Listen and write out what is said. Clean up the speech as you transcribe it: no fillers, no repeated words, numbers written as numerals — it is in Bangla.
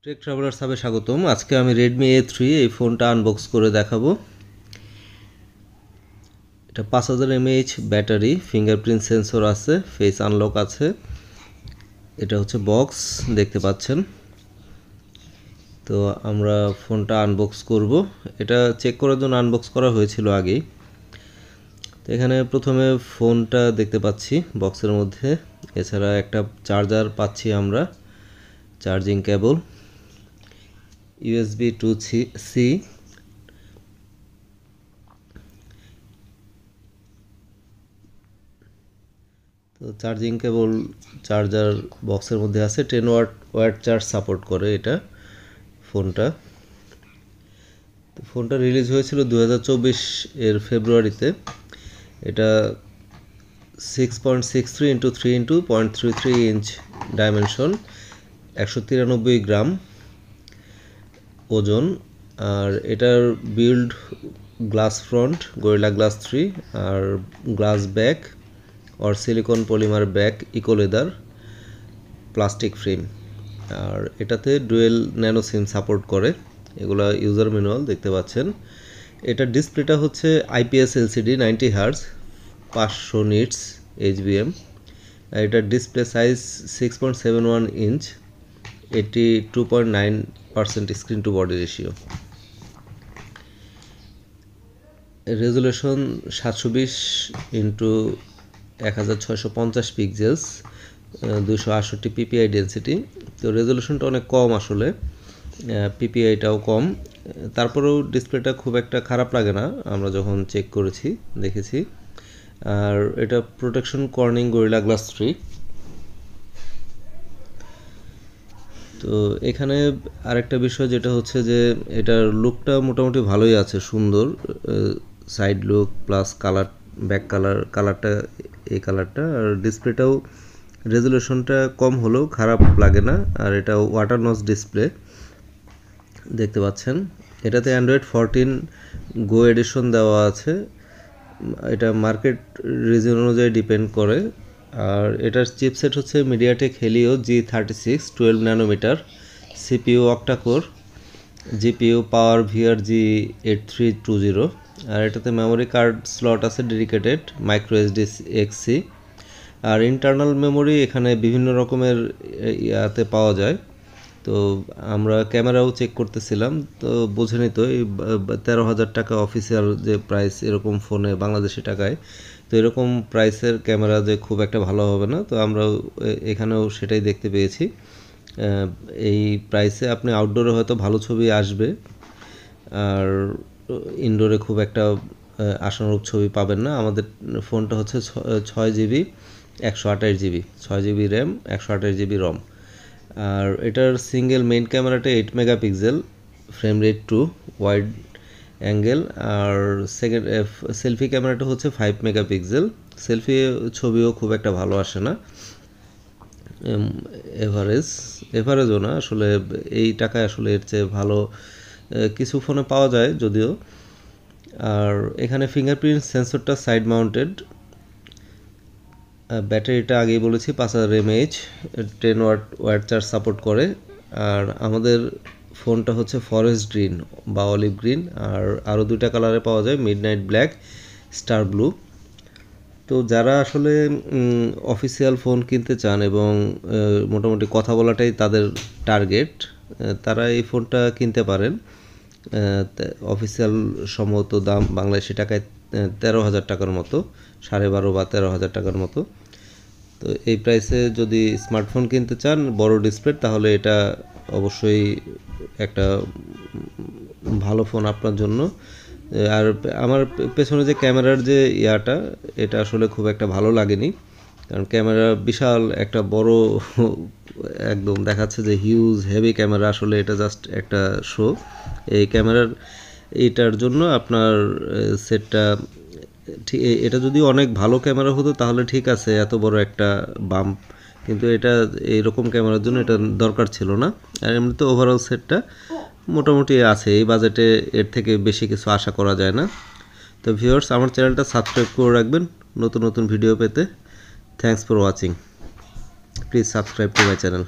টেক ট্রাভেলার্স সাবে স্বাগতম। আজকে আমি রেডমি A3 এই ফোনটা আনবক্স করে দেখাবো। এটা 5000 mAh ব্যাটারি, ফিঙ্গারপ্রিন্ট সেন্সর আছে, ফেস আনলক আছে। এটা হচ্ছে বক্স দেখতে পাচ্ছেন। তো আমরা ফোনটা আনবক্স করব। এটা চেক করার জন্য আনবক্স করা হয়েছিল আগেই। তো এখানে প্রথমে ফোনটা দেখতে পাচ্ছি বক্সের মধ্যে। এছাড়া একটা চার্জার পাচ্ছি আমরা, charging cable, USB to C, তো চার্জিং কেবল চার্জার বক্সের মধ্যে আছে। 10 ওয়াট চার্জ সাপোর্ট করে এটা ফোনটা। তো ফোনটা রিলিজ হয়েছিল 2024 এর ফেব্রুয়ারিতে। এটা 6.63 × 3 × 0.33 ইঞ্চ ডাইমেনশন, 193 গ্রাম ওজন। আর এটার build glass front, Gorilla glass 3, আর গ্লাস ব্যাক और silicon polymer back, eco leather, plastic frame. আর এটাতে ডুয়েল ন্যানো সিম সাপোর্ট করে। এগুলা ইউজার ম্যানুয়াল দেখতে পাচ্ছেন। এটার ডিসপ্লেটা হচ্ছে IPS LCD 90 hertz, 500 nits HBM। আর এটার display size 6.71 inch, 82.9% screen to body ratio. Resolution 720x1650 pixels, 268 PPI density. তো রেজুলেশনটা অনেক কম আসলে, PPIটাও কম। তারপরেও ডিসপ্লেটা খুব একটা খারাপ লাগে না আমরা যখন চেক করেছি, দেখেছি। আর এটা প্রোটেকশন কর্নিং গরিলা গ্লাস 3। তো এখানে আরেকটা বিষয় যেটা হচ্ছে যে এটার লুকটা মোটামুটি ভালোই আছে, সুন্দর side look plus colour, back কালারটা এই কালারটা। আর ডিসপ্লেটাও রেজুলেশনটা কম হলেও খারাপ লাগে না। আর এটা ওয়াটার নচ ডিসপ্লে দেখতে পাচ্ছেন। এটাতে অ্যান্ড্রয়েড 14 গো এডিশন দেওয়া আছে। এটা মার্কেট রিজন অনুযায়ী ডিপেন্ড করে। আর এটার চিপসেট হচ্ছে MediaTek Helio G36 12 nanometre, CPU octa core, GPU power VR-G8320। আর এটাতে মেমোরি কার্ড স্লট আছে ডেডিকেটেড, মাইক্রো SD-XC। আর ইন্টারনাল মেমোরি এখানে বিভিন্ন রকমের ইয়াতে পাওয়া যায়। তো আমরা ক্যামেরাও চেক করতেছিলাম, তো বোঝেনি তো এই 13,000 টাকা অফিসিয়াল যে প্রাইস এরকম ফোনে বাংলাদেশি টাকায়, তো এরকম প্রাইসের ক্যামেরা যে খুব একটা ভালো হবে না। তো আমরা এখানেও সেটাই দেখতে পেয়েছি। এই প্রাইসে আপনি আউটডোরে হয়তো ভালো ছবি আসবে, আর ইনডোরে খুব একটা আশানুরূপ ছবি পাবেন না। আমাদের ফোনটা হচ্ছে 6GB 128GB, 6GB RAM, 128GB রম। আর এটার সিঙ্গেল মেইন ক্যামেরাটা 8 megapixel, frame rate 2, wide angle. আর সেকেন্ড সেলফি ক্যামেরাটা হচ্ছে 5 মেগাপিক্সেল। সেলফি ছবিও খুব একটা ভালো আসে না, এভারেজও না আসলে। এই টাকায় আসলে এর চেয়ে ভালো কিছু ফোনে পাওয়া যায় যদিও। আর এখানে ফিঙ্গারপ্রিন্ট সেন্সরটা সাইড মাউন্টেড। ব্যাটারিটা আগেই বলেছি 5000 mAh, 10 ওয়াট চার্জ সাপোর্ট করে। আর আমাদের ফোনটা হচ্ছে ফরেস্ট গ্রিন বা অলিভ গ্রিন, আর আরও দুইটা কালারে পাওয়া যায়, মিডনাইট ব্ল্যাক, স্টার ব্লু। তো যারা আসলে অফিসিয়াল ফোন কিনতে চান এবং মোটামুটি কথা বলাটাই তাদের টার্গেট, তারা এই ফোনটা কিনতে পারেন। অফিসিয়াল সম্ভবত দাম বাংলাদেশি টাকায় 13,000 টাকার মতো, 12.5 বা 13,000 টাকার মতো। তো এই প্রাইসে যদি স্মার্টফোন কিনতে চান বড় ডিসপ্লে, তাহলে এটা অবশ্যই একটা ভালো ফোন আপনার জন্য। আর আমার পেছনে যে ক্যামেরার যে ইয়াটা, এটা আসলে খুব একটা ভালো লাগেনি, কারণ ক্যামেরা বিশাল একটা বড়, একদম দেখাচ্ছে যে হিউজ হেভি ক্যামেরা। আসলে এটা জাস্ট একটা শো। এই ক্যামেরার এইটার জন্য আপনার সেটটা ঠিক, এটা যদি অনেক ভালো ক্যামেরা হতো তাহলে ঠিক আছে, এত বড় একটা বাম্প, কিন্তু এটা এইরকম ক্যামেরার জন্য এটা দরকার ছিল না। আর এমনিতে ওভারঅল সেটটা মোটামুটি আছে, এই বাজেটে এর থেকে বেশি কিছু আশা করা যায় না। তো ভিউয়ার্স, আমার চ্যানেলটা সাবস্ক্রাইব করে রাখবেন নতুন নতুন ভিডিও পেতে। Thanks for watching, please subscribe to my channel.